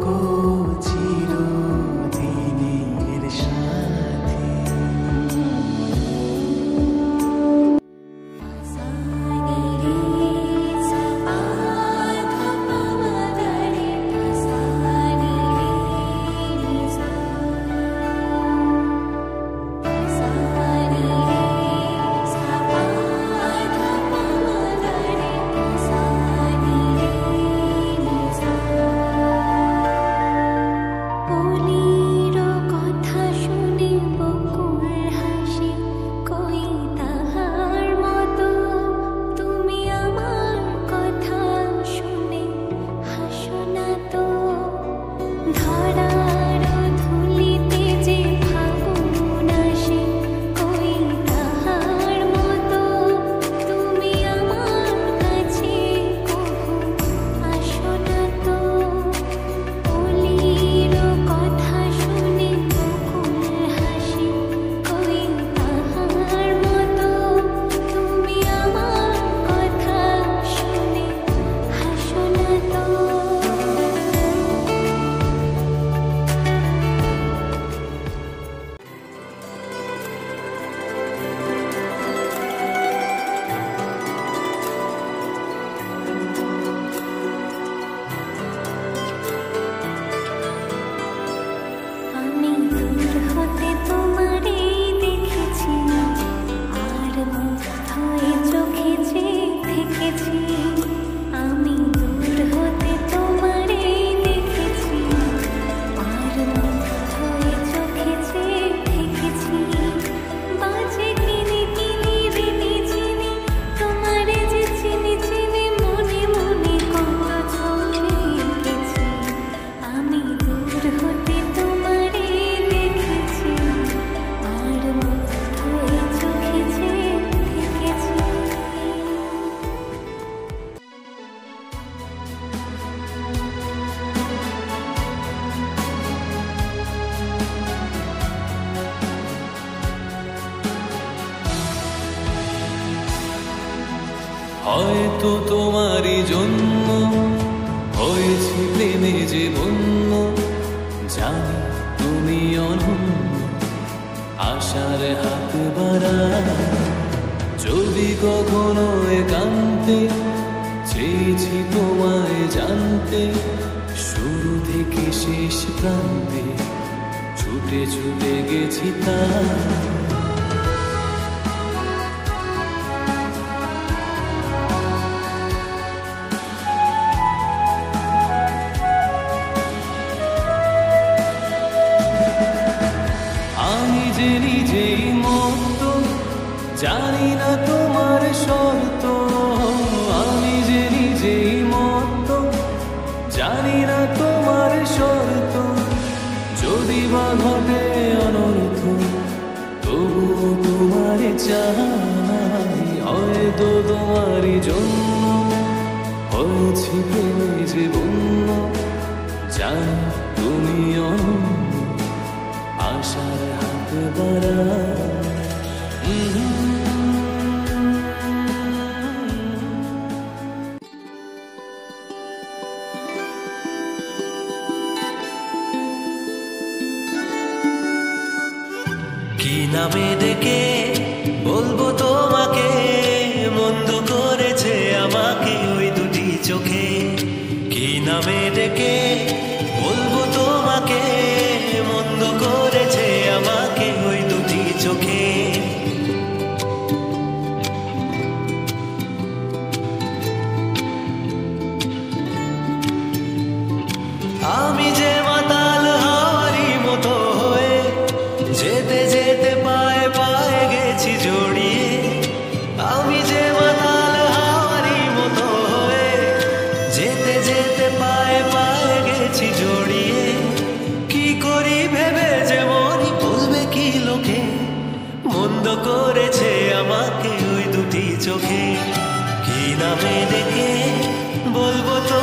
গো চিরদিনের সাথী। হয়তো তোমারই জন্য হয়েছি প্রেমে যে বন্য, জানি তুমি অনন্য, আশার হাত বাড়ায়। যদি কখনো একান্তে চেয়েছি তোমায় জানতে, শুরু থেকে শেষ প্রান্তে ছুটে ছুটে গেছি তাই। নিজেই মত জানি না তোমার শর্ত, আমি যে নিজেই মত জানি না তোমার শর্ত। যদি বা ঘটে অনর্থ তবুও তোমার চাই। হয়তো তোমারই জন্য হয়েছি প্রেমে যে বন্য, জানি তুমি অনন্য, আশার হাত বাড়ায়। কি নামে ডেকে বলবো তোমাকে, মন্দ করেছে আমাকে ওই দুটি চোখে। কি নামে ডেকে বলবো তোমাকে, মন্দ করেছে আমাকে ওই দুটি চোখে। আমি যে মাতাল হাওয়ারি মতো হয়ে যেতে যেতে পায়ে পায়ে গেছি জড়িয়ে। আমি যে মাতাল হাওয়ারি মতো হয়ে যেতে যেতে পায়ে পায়ে গেছি জড়িয়ে। কি করি ভেবে যে মরি, বলবে কি লোকে, মন্দ করেছে আমাকে ওই দুটি চোখে। কি নামে ডেকে বলবো তো